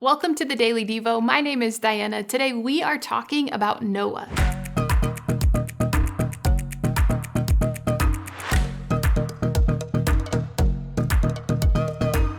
Welcome to the Daily Devo. My name is Diana. Today we are talking about Noah.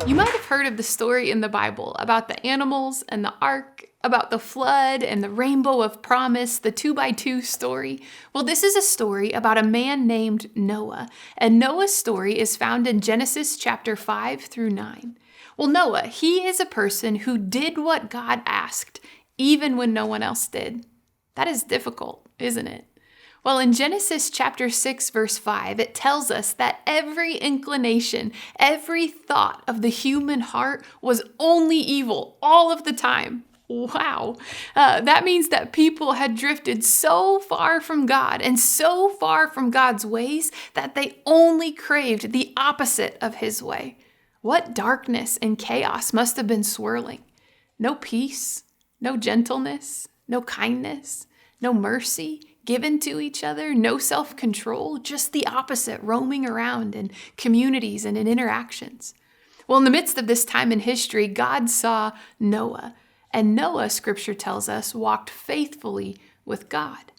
You might have heard of the story in the Bible about the animals and the ark, about the flood and the rainbow of promise, the 2x2 story. Well, this is a story about a man named Noah, and Noah's story is found in Genesis chapter 5 through 9. Well, Noah, he is a person who did what God asked, even when no one else did. That is difficult, isn't it? Well, in Genesis chapter 6, verse 5, it tells us that every inclination, every thought of the human heart was only evil all of the time. Wow. That means that people had drifted so far from God and so far from God's ways that they only craved the opposite of his way. What darkness and chaos must have been swirling. No peace, no gentleness, no kindness, no mercy given to each other, no self-control, just the opposite roaming around in communities and in interactions. Well, in the midst of this time in history, God saw Noah, and Noah, scripture tells us, walked faithfully with God.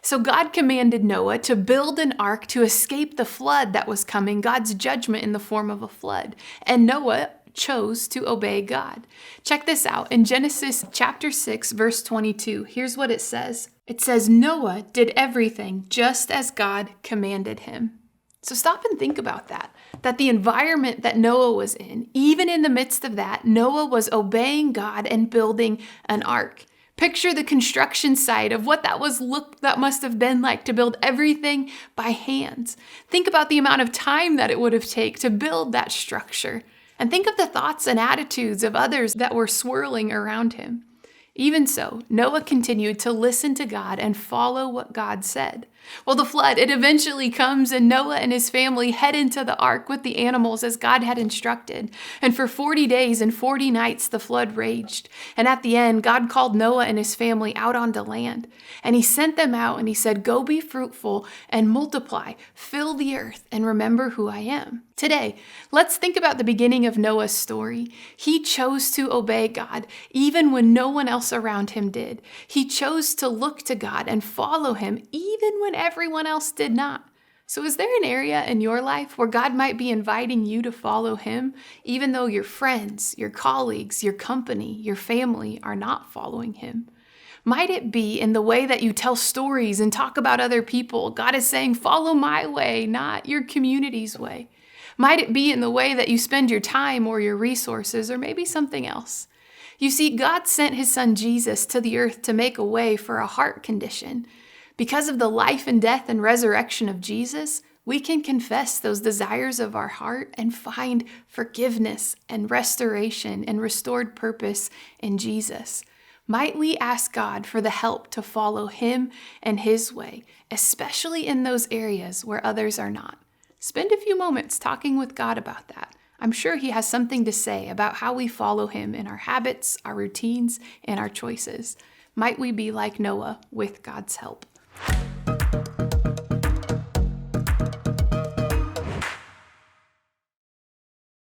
So God commanded Noah to build an ark to escape the flood that was coming, God's judgment in the form of a flood. And Noah chose to obey God. Check this out. In Genesis chapter 6, verse 22, here's what it says. It says, Noah did everything just as God commanded him. So stop and think about that the environment that Noah was in, even in the midst of that, Noah was obeying God and building an ark. Picture the construction site of what that must have been like to build everything by hands. Think about the amount of time that it would have taken to build that structure. And think of the thoughts and attitudes of others that were swirling around him. Even so, Noah continued to listen to God and follow what God said. Well, the flood, it eventually comes, and Noah and his family head into the ark with the animals as God had instructed. And for 40 days and 40 nights, the flood raged. And at the end, God called Noah and his family out onto land. And he sent them out and he said, "Go be fruitful and multiply, fill the earth, and remember who I am." Today, let's think about the beginning of Noah's story. He chose to obey God, even when no one else around him did. He chose to look to God and follow him, even when everyone else did not. So is there an area in your life where God might be inviting you to follow him, even though your friends, your colleagues, your company, your family are not following him? Might it be in the way that you tell stories and talk about other people? God is saying, follow my way, not your community's way. Might it be in the way that you spend your time or your resources, or maybe something else? You see, God sent his son Jesus to the earth to make a way for a heart condition. Because of the life and death and resurrection of Jesus, we can confess those desires of our heart and find forgiveness and restoration and restored purpose in Jesus. Might we ask God for the help to follow him and his way, especially in those areas where others are not? Spend a few moments talking with God about that. I'm sure he has something to say about how we follow him in our habits, our routines, and our choices. Might we be like Noah with God's help?